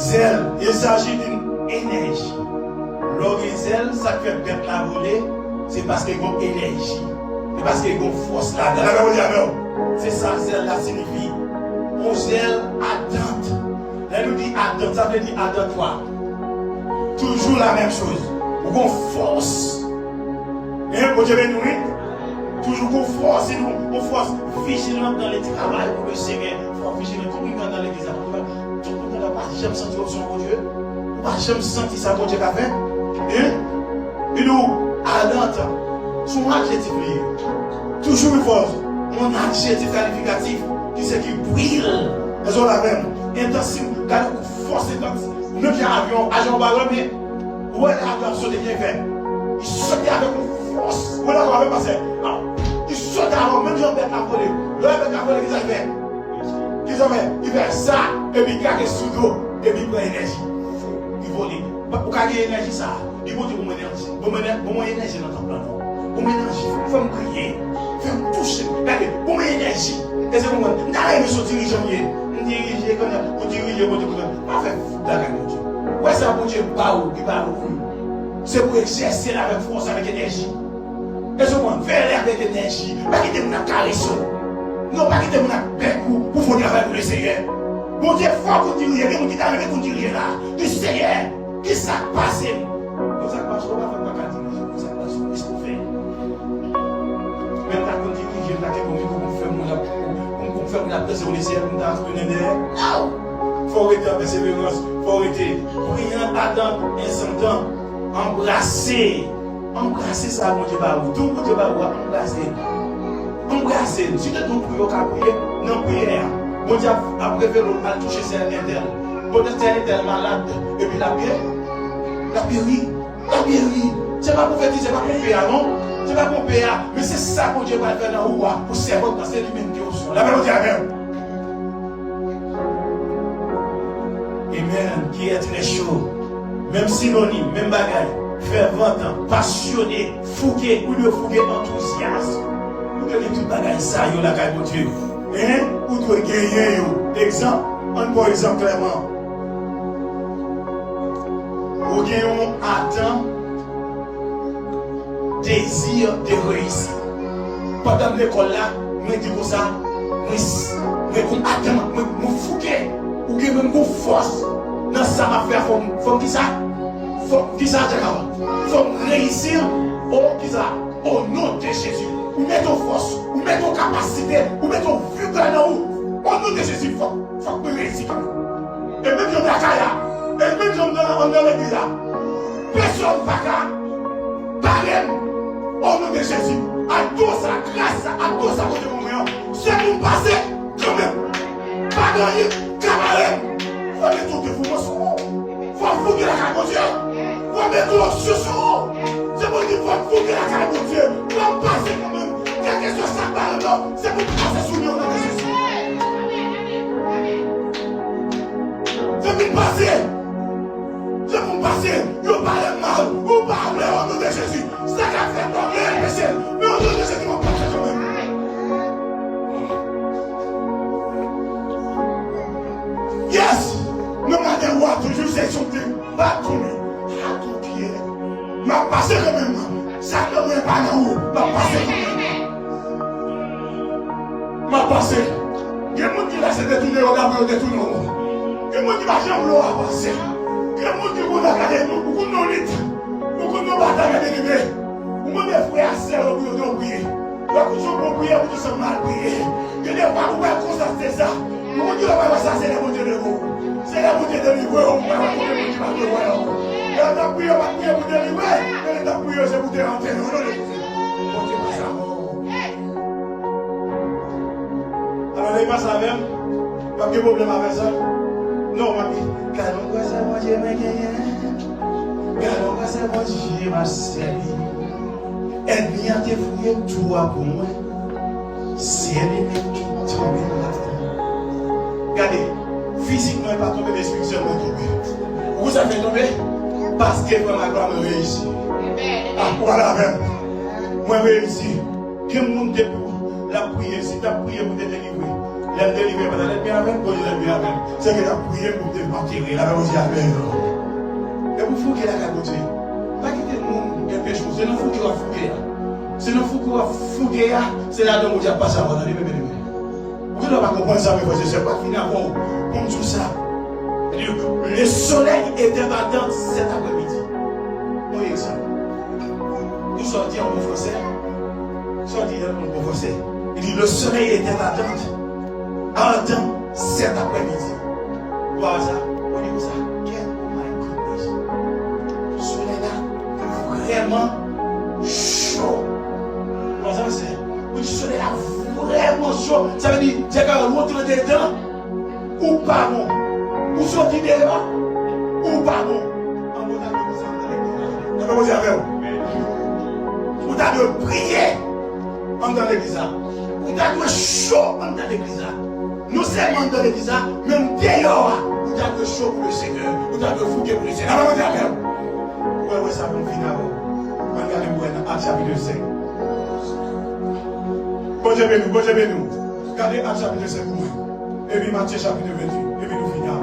Zèle, il s'agit d'une énergie. Lorsque zèle, ça fait bête la voler, c'est parce qu'il y a une énergie. C'est parce qu'il y a une force là-dedans. C'est ça, zèle, la signifie. On zèle attente. Là, nous dit attente, ça veut dire attends-toi. Toujours la même chose. On force. Hein, pour Dieu nous, toujours qu'on force, on force vigilant dans le travail pour le Seigneur. Faut vigilant tout le monde dans l'église. Tout le monde n'a pas jamais senti option pour Dieu. On n'a jamais senti ça pour Dieu qu'a fait. Et nous, à l'entendre, son adjectif lié. Toujours une force. Mon adjectif qualificatif qui c'est qui brille. Elles ont la même intensif, force intense. Même si avion, agent baron, mais où est l'avion sauté bien fait? Il sautait avec une force. Où est l'avion passé? Il sautait avant, même si on bête à voler. Le bête à voler, qu'est-ce qu'il fait? Il fait ça, et puis il cache sous l'eau, et puis il prend énergie. Il vole. Pour gagner énergie, ça, il faut dire bon énergie. Bon énergie dans ton plan. Bon énergie, il faut me crier, il faut me toucher. Regardez, bon énergie. Et c'est comment? N'a rien de dirigeant. Diriger comme ça, pour diriger, pour diriger. Pas faire foutre la gagne, mon Dieu. Ouais, ça, mon Dieu, pas où, il va où. C'est pour exercer avec force, avec énergie. Et ce moment, faire l'air avec énergie. Pas quitter mon caresson. Non, pas quitter mon bécou pour faire travail pour le Seigneur. Mon Dieu, fort pour diriger, mon Dieu, t'arrives pour diriger là. Du Seigneur, qui s'est passé? Nous ça passe, on va faire pas qu'à diriger. Nous ça passe, qu'est-ce qu'on fait? Même là, quand diriger, là, qu'on fait mon faire la pression au ciel, nous avons donné des. Il faut arrêter en persévérance, il faut arrêter. Priant, attendre, instant, embrasser. Embrasser ça, mon Dieu, tout mon Dieu, embrasser. Embrasser. Si tu as ton prière, tu prier, non prière. Mon Dieu a préféré à toucher cette interne. Peut-être qu'elle est malade, et puis la péri. C'est pas pour faire, c'est pas pour payer, non? C'est pas pour payer, mais c'est ça que Dieu va faire dans le roi, pour servir dans cette lui-même qui est au sol. La même Dieu même. Amen. Qui est très chaud. Même synonyme, même bagaille. Fervent, passionné, fougué, ou de fougué, enthousiaste. Vous devez tout bagaille ça, yo la gagne, mon Dieu. Ou doit gagner, yo. Exemple, un bon exemple clairement. Ou gagnons attend désir de réussir. Pendant l'école là, je dis comme ça, je attends, je fouquet, ou que même force. Dans ça m'a fait, faut qui ça? Faut qui ça, faut réussir au nom de Jésus. Ou mettre force, ou mettre capacité, ou mettre vue dans nous. Au nom de Jésus, faut que réussir. Et même dans la caille, et même dans l'église là, personne ne va pas barème. Au nom de Jésus, à tout ça, grâce à tout ça, c'est pour passer quand même. Pas gagner, camarade. Faut mettre tout de vous, faut fouiller la carte, mon Dieu. Faut mettre tout sur son. C'est pour dire, faut fouiller la carte, mon Dieu. Faut passer quand même. Quelle que soit sa barre, c'est pour passer sous le nom de Jésus. C'est pour passer. C'est pour passer. Vous parlez mal, vous parlez au nom de Jésus. Ça a fait problème, monsieur. Mais au nom de Jésus, on passe quand même. Yes! No matter what, toujours c'est something. Pas tourner. À tout pied. M'a passé quand même. Ça ne me pas dans haut. M'a passé quand même. M'a passé. Il y a des gens qui laissent détourner, regarder au détournement. Il y a des gens qui marchent en l'eau à passer. Il y a des gens qui vont regarder, beaucoup de non-luttes. Beaucoup de non-batailles à délivrer. Vous me des frères et sœurs qui ont prié. La couture pour prier, vous tous mal prié. Il y a des fois où vous pouvez constater ça. Vous dites que ça, c'est la beauté de vous. C'est la beauté de vous. Vous pouvez pas prier pour vous. Et on a prié, on va prier pour délivrer. Et on a prié, c'est pour dérentrer. Non, non, non. On dit pas ça. Alors, il passe la même. Pas de problème avec ça. Non, ma vie. Car on voit ça, mon Dieu, mais car on voit ça, mon Dieu, ma servi. Elle vient te fouiller toi pour moi. C'est elle-même qui tombe là. Regardez, physiquement, elle ne va pas tomber, mais spirituellement, elle tomber. Vous avez tombé parce que ma gloire me réussit. Ah, voilà même. Moi, réussi. Que le monde pour la prière, si tu as prié pour te délivrer. L'aide délivrée pendant l'aide bien avec, bon Dieu l'aide bien avec. C'est que tu as prié pour te martyrer, la même chose avec. Et vous fouquez la cagoté. Pas quitter le monde et péché, c'est non fou qui va fouquer. C'est non fou qui va fouquer, c'est là où Dieu passe avant d'aller me. Vous ne pouvez pas comprendre ça, mais c'est pas fini avant. Comme tout ça. Le soleil était battant cet après-midi. Bon exemple. Nous sortions en bon français. Sortir en bon français. Il dit le soleil était ardent cet après-midi. Voilà ça. On dit ça. Quel le soleil là vraiment chaud. Voilà ça c'est. Le soleil là vraiment chaud. Ça veut dire c'est quand on rentre dedans ou pas bon. Ou sortir dehors ou pas bon. On va vous dire avec vous. Vous avez prié dans l'église. Vous avez chaud dans l'église. Nous sommes dans l'église, même dehors, vous avez chaud pour le Seigneur. Vous avez fouqué pour le Seigneur. On va vous dire avec vous. Oui, ça va nous finir. Regardez-moi dans Acte chapitre 5. Bon Dieu béni, bon Dieu béni. Regardez Acte chapitre 5 pour moi. Et puis Matthieu chapitre 28. Et puis nous finissons.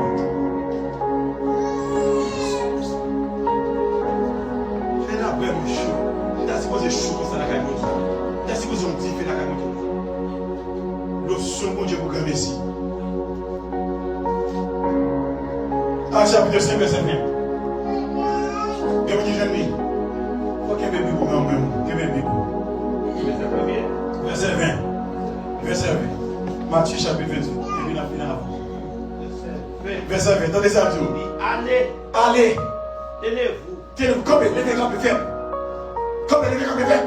C'est là vraiment chaud. Vous avez supposé chaud comme ça dans la caille. Vous avez supposé un petit fait dans la caille. Le son bon Dieu pour grand Messie. Acte chapitre 5, verset 20. Et vous dites, jeune fille, il faut qu'il y ait un bébé pour moi-même. Qu'il y ait un bébé. Verset 20. Verset 20. Matthieu chapitre 28. Et puis la finale avant. Verset 20. Attendez ça, Dieu. Allez. Tenez-vous. Combien les grands faire? Combien les grands faire?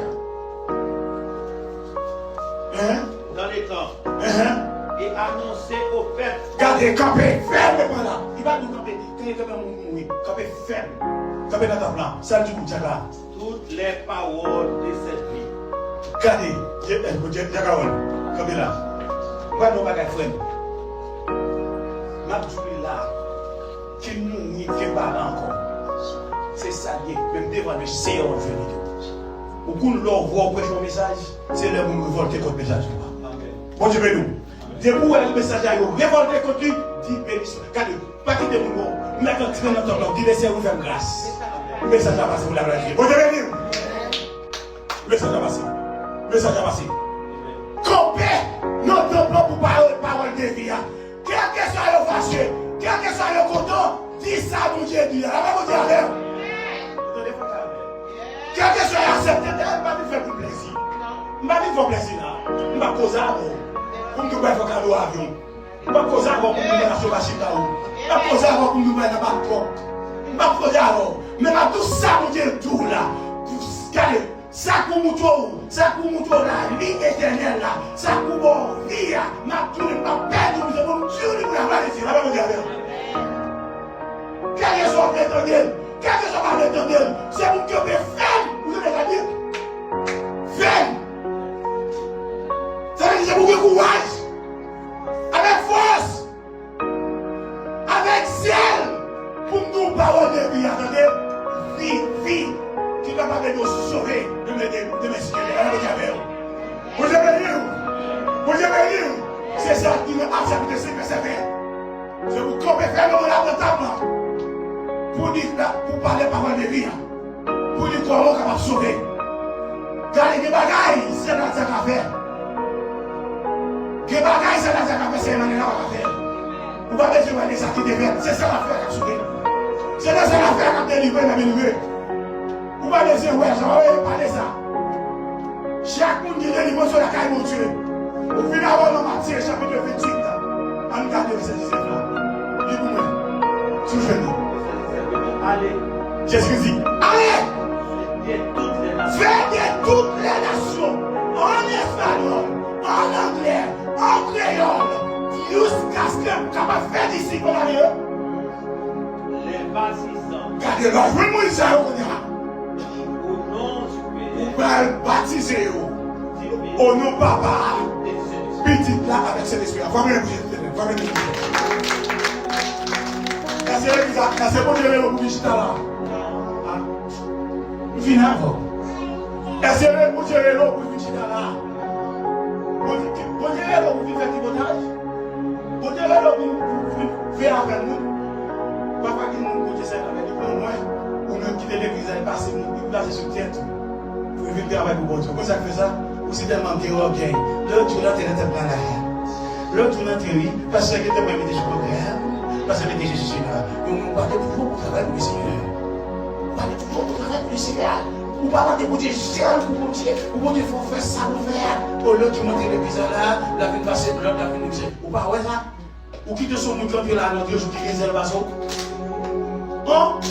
Dans les camps. Et annoncer au peuple. Gardez, campez, ferme là. Il va nous camper. Quand il est mourir, campez ferme. Campez dans ta plan. Ça du coup, Diaga. Toutes les paroles de cette vie. Gardez, Diaga, campez là. Moi, nous bagaille frère. Ma journée là, qui nous qui parle encore. C'est ça lié, même devant le Seigneur venu. Beaucoup de leur voix prêcher un message, c'est leur révolter contre le message. Bon Dieu béni. Debout le message à eux, révolter contre lui, dit bénissons. Regardez, pas quitter mon mot. Maintenant, tu vas dans dit laissez vous faire grâce. Le message a passé, vous l'avez dit. Bon Dieu béni. Le message a passé. Le message a passé. Campez notre temple pour parole de vie. Quel que soit le fâché, quel que soit le content, dis ça, mon Dieu, dit. La va vous dire avec. Quel que soit accepté, je ne vais pas faire pour plaisir. Je ne vais pas faire plaisir là. Je ne vais pas poser à vous. Pour que vous faire cadeau à avion. Je ne vais pas poser à vous pour que vous faire la machine là. Je ne vais pas poser à vous pour que vous faire la bateau. Je ne vais pas poser à vous. Mais tout ça, mon Dieu, tout là. Regardez. Ça pour mon tour, la vie éternelle là, ça pour mon vie, ma tour n'est pas perdue, je vais me tuer pour la voir ici, là, va me dire. Quel que soit l'éternel, quel que soit pas l'éternel, c'est pour que vous ferme, vous avez dit, ferme. Ça veut dire c'est pour que courage, avec force, avec zèle, pour nous parler de vie, attendez, vie. Qui va pas nous sauver de mes squelettes. Vous avez dit, c'est ça qui me a chapitre 5, verset 20. Je vous compte faire le lamentable pour dire, pour parler parole de vie, pour dire comment on va sauver. Car les bagailles, c'est dans cette affaire. Les bagailles, c'est dans cette affaire, c'est dans cette affaire. Vous n'avez pas besoin de ça qui devient, c'est ça l'affaire qui a sauvé. C'est dans cette affaire qui a délivré, mais délivré. Vous allez dire, ouais, ça va parler ça. Chaque monde qui est libre sur la caille, mon Dieu. Au final, on va Matthieu, chapitre 28. On regarde verset 17 là. Dis-moi, tout jeune. Allez. Jésus dit, allez. Faites toutes les nations. En espagnol, en anglais, en créole. Jusqu'à ce que vous capable de faire d'ici pour aller. Les baptisants. Regardez là, je vais mourir ça, on dira. Vous allez baptiser au nom de Papa, petit là avec cet esprit. Fermez les bougies. C'est bon Dieu le bougie là. Nous finissons avant. Est-ce que vous Dieu le bougie là? Bon Dieu le bougie fait du montage? placer sur tête. Vous venir travailler pour bon Dieu. Comment ça fait ça? Vous êtes tellement dérogué. L'autre jour, l'autre était plein là. L'autre jour, l'autre oui, parce que était pas mis des choses là. Parce que les Jésus là. On va toujours pour travailler pour le Seigneur. On va toujours pour travailler pour le Seigneur. Ou pas pour Dieu, pour Dieu, pour Dieu, il faut faire ça, nous faire. Pour l'autre qui monte l'épisode là, la vie passer, l'autre la vie nous. Ou pas, ouais, ça? Ou qui te sont nous quand tu es là, notre Dieu, qui réserve à ça?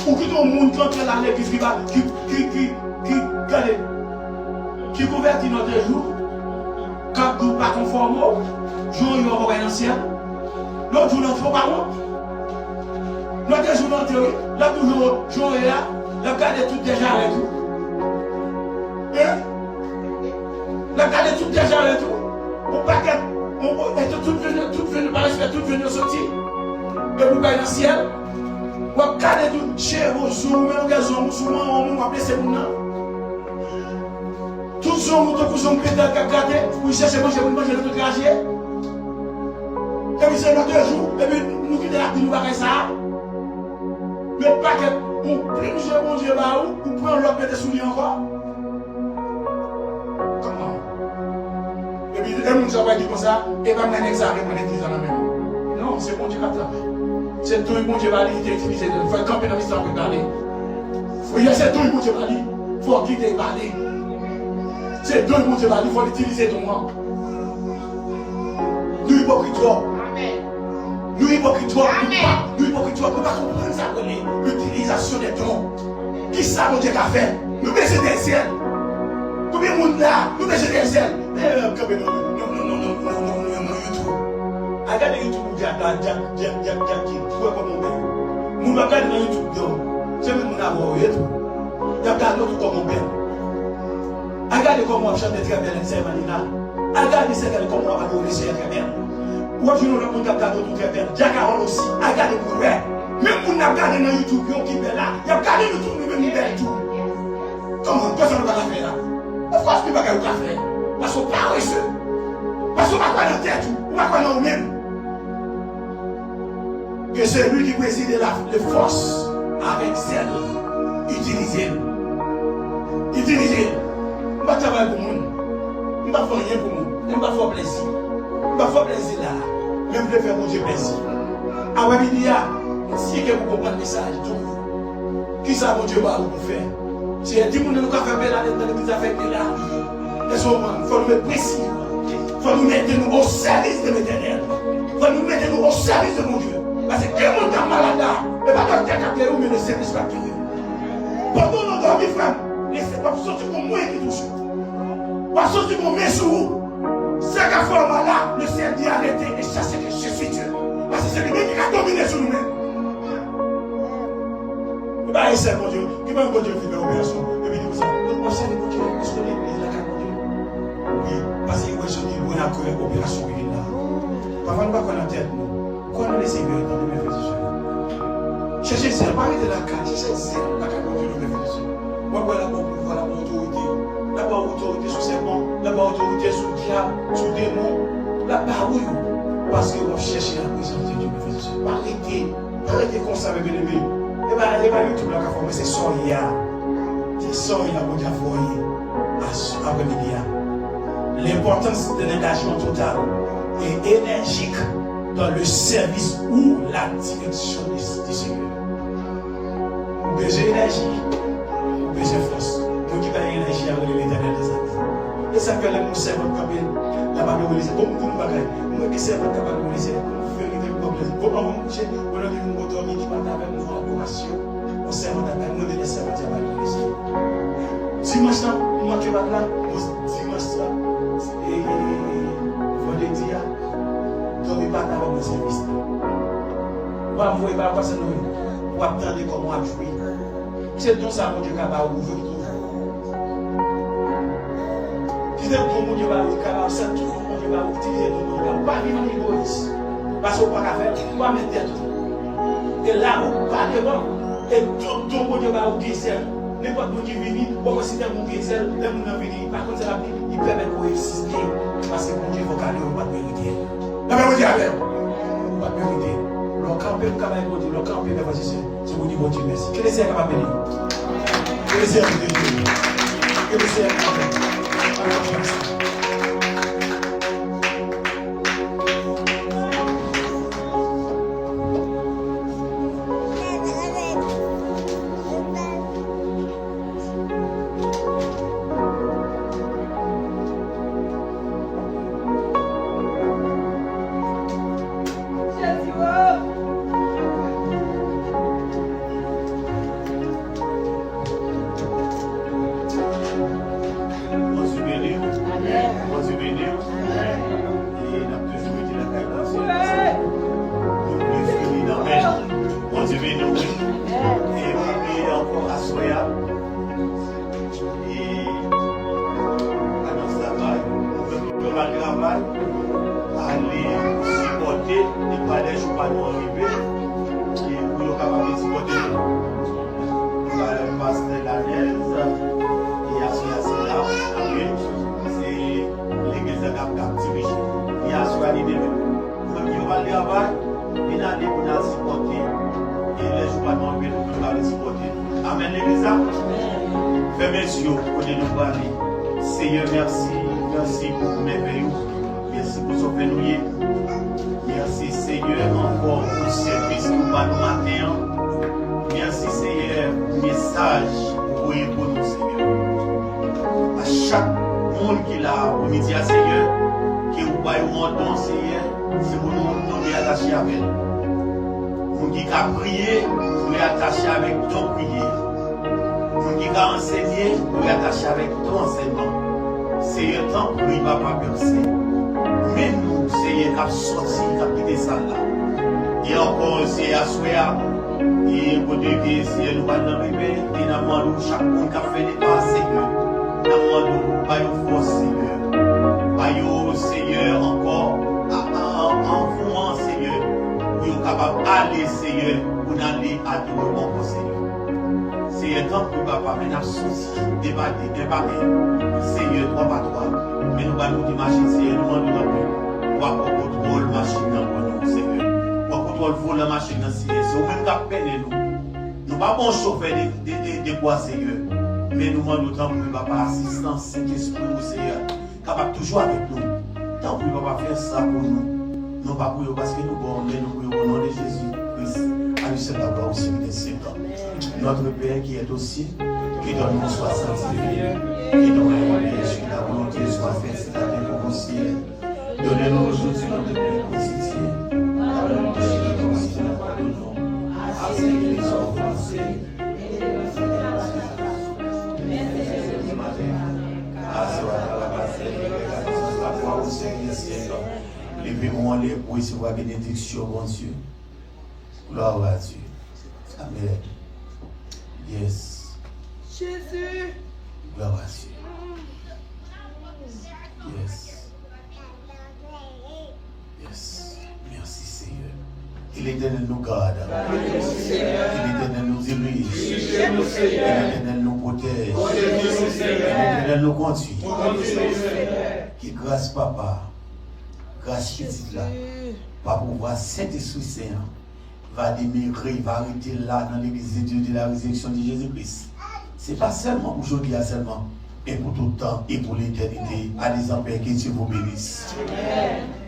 Ou qui te monde quand tu es là, qui convertit notre jour, quand nous pas conforme, jour il va avoir un ancien, l'autre jour notre parent, notre jour notre théorie, l'autre jour est là, le garde tout déjà avec tout. Le garde tout déjà avec tout. Au paquet, on est tout venu par respect, tout venu sortir. Et vous gagnez dans le ciel. Vous regardez tout, chez vos jours, mais vous avez souvent, on va appeler ces gens. Tous ceux qui ont pété à garder, vous cherchez manger, vous mangez le trajet. Et puis c'est notre jour, et puis nous quittons la vie, nous va ça. Mais pas que on plonge mon Dieu là où, ou prend l'autre mettre sous lui encore. Comment? Et puis les gens qui dire comme ça, et pas un examen pour l'église dans la même. Non, c'est mon Dieu qui a tapé. C'est tout le monde qui va aller utiliser, il faut camper dans l'histoire pour parler. C'est tout le monde qui va aller, il faut quitter et parler. C'est deux mots de la vie, il faut l'utiliser ton nom. Nous hypocrites, nous hypocrites, nous hypocrites, nous ne pouvons pas comprendre ça, l'utilisation des dons. Qui ça, mon Dieu, qu'a fait? Nous baissons des ciels. Combien de monde là? Nous baissons des ciels. Non, YouTube. Regardez YouTube, nous regardons dans YouTube, c'est même mon avoir et tout. Il y a d'autres comme mon père. Regardez comment on chante très bien les Manina. Regardez comment on va adorer très bien. Ou on joue le monde qui a tout très bien. Jacarol aussi. Regardez pour vrai. Même pour nous regarder dans YouTube, qui est là. Il y a regardé YouTube, nous même belle tout. Comment personne ne va la faire là? Pourquoi est-ce que pas la faire? Parce qu'on pas reçu. Parce qu'on va pas dans la tête. On va pas dans nous-mêmes. Que c'est lui qui préside la force avec zèle. Utilisez-le. Utilisez-le. Je ne vais pas travailler pour le monde. Je ne vais pas faire rien pour le monde. Je ne vais pas faire plaisir. Je ne vais pas faire plaisir là. Mais je vais faire mon Dieu plaisir. Avant il y a, si vous comprenez le message, qui ça mon Dieu va vous faire? Si elle dit que nous avons fait belle dans l'église avec là, il faut nous mettre précis. Il faut nous mettre au service de l'Éternel. Il faut nous mettre au service de mon Dieu. Parce que quel monde est malade là, et pas dans le tête à ou mais le service va tuer. Pendant nos dormir, frère, laissez pas sortir comme moi qui touche. Pas sortir comme mes sous. C'est qu'à format là, le ciel dit arrêtez et chassez que je suis Dieu. Parce que c'est lui qui a dominé sur nous-mêmes. Et bien, c'est mon Dieu. Qui va mon Dieu faire l'opération? Et puis, il dit ça. Moi, c'est mon Dieu. Est-ce que l'église là, mon Dieu? Oui, parce qu'il y a des gens qui ont une opération qui est là. Parfois, nous ne pouvons pas connaître tête. Quand on laisse Seigneur dans les frères et sœurs. Cherchez le ciel, pas arrêter la carte. Cherchez le ciel, la carte de Dieu dans les frères et sœurs. Moi, voilà la bonne pouvoir, la bonne autorité. La bonne autorité sur serpent, la bonne autorité sur le diable, sur le démon. La parole. Parce que vous cherchez la présence de Dieu, mes frères et sœurs. Arrêtez comme ça, mes bien-aimés. Et bien, il n'y a pas YouTube là, mais c'est Soya. C'est Soya, mon Dieu, après-midi. L'importance de l'engagement total et énergique dans le service ou la direction du Seigneur. Vous besoin d'énergie, vous besoin de force. Nous qui avons l'énergie à l'Éternel des âmes. Et ça fait le mot servant capable la valoriser. Comme nous ne bagaille. Nous qui servons capable de valoriser. Vérité pour plaisir. Comment vous mangez? On a dit nous autorité qui partent avec nous en adoration. On servant d'appel. Nous les servants qui valoriser. Dimanche là, moi qui va là, dimanche là, et vendredi là. Donc, il ne va pas avoir de service. On va voir, il va passer nous. On va attendre comment on va jouer. C'est tout ça, mon Dieu, qui va ouvrir tout. C'est tout, mon Dieu, qui va ouvrir. C'est tout, mon Dieu, qui va utiliser tout. On ne va pas vivre en égoïsme. Parce qu'on ne va pas faire, on va mettre tout. Et là, on va pas devant. Et tout, mon Dieu, va ouvrir. N'importe qui vient, on considère mon Dieu, les gens viennent. Par contre, il permet de réussir. Parce que mon Dieu, il faut qu'aller, on va vérifier. La même chose avec vous. Pas vérité. Le campé, le campé, le campé, c'est vous dire, bon Dieu, merci. Que les seigneurs capable de bénir. Que le Seigneur vous bénisse. Que le Seigneur vous bénisse. Amen, l'Église. Fais mes yeux pour nous parler. Seigneur, merci. Merci pour merveilleux. Merci pour sauver nous. Merci, Seigneur, encore pour le service que nous avons matin. Merci, Seigneur, pour le message pour nous, Seigneur. À chaque monde qui l'a, pour nous dire, Seigneur, que vous voyez mon don, Seigneur, c'est pour nous attacher avec. Nous qui a prié, nous attacher avec ton prière. Nous qui a enseigné, nous attacher avec ton enseignement. Seigneur, tant prie, papa, merci. Mais nous, Seigneur, qui a sorti, qui a quitté ça là. Et encore, Seigneur, à souhait, et pour Dieu que Seigneur, nous allons arriver, et nous demandons chaque monde qui a fait des pas, Seigneur. Nous demandons, pas une force, Seigneur. Pas Seigneur, encore, en vous, Seigneur. Nous sommes capables d'aller, Seigneur, pour aller à tout le monde, Seigneur. Seigneur, tant que papa, mais nous sommes débattus, Seigneur, trois par trois. Mais nous allons nous machine, Seigneur, nous demandons pour contrôle la machine dans nous, Seigneur. Pour contrôle vol la machine dans Seigneur. C'est au même qu'à peine nous. Nous ne pas bon chauffeur de bois, Seigneur. Mais nous demandons tant que papa, assistance, Saint-Esprit, Seigneur, capable toujours avec nous. Tant que papa, faire ça pour nous. Non pas pour nous parce que nous bon, mais nous pour au nom de Jésus-Christ. À lui seul la gloire au Seigneur des siècles. Notre Père qui est au ciel, qui donne nous soit sanctifié, qui donne que la volonté soit faite, c'est-à-dire pour au ciel. Donnez-nous aujourd'hui notre pain quotidien. Pardonnez-nous de nous aussi nous pardonnons. Afin que les hommes offensés. Levez-moi les pour recevoir la bénédiction, bon Dieu. Gloire à Dieu. Amen. Yes. Jésus. Gloire à Dieu. Yes. Yes. Merci Seigneur. Que l'Éternel nous garde. Que l'Éternel nous dirige. Que l'Éternel nous protège. Que l'Éternel nous conduit. Que grâce Papa, grâce petite là, par pouvoir Saint-Esprit Saint, va demeurer, va arrêter là dans l'église de Dieu de la résurrection de Jésus-Christ. Ce n'est pas seulement aujourd'hui, seulement, mais pour tout le temps et pour l'éternité. À des empêches que Dieu vous bénisse. Amen.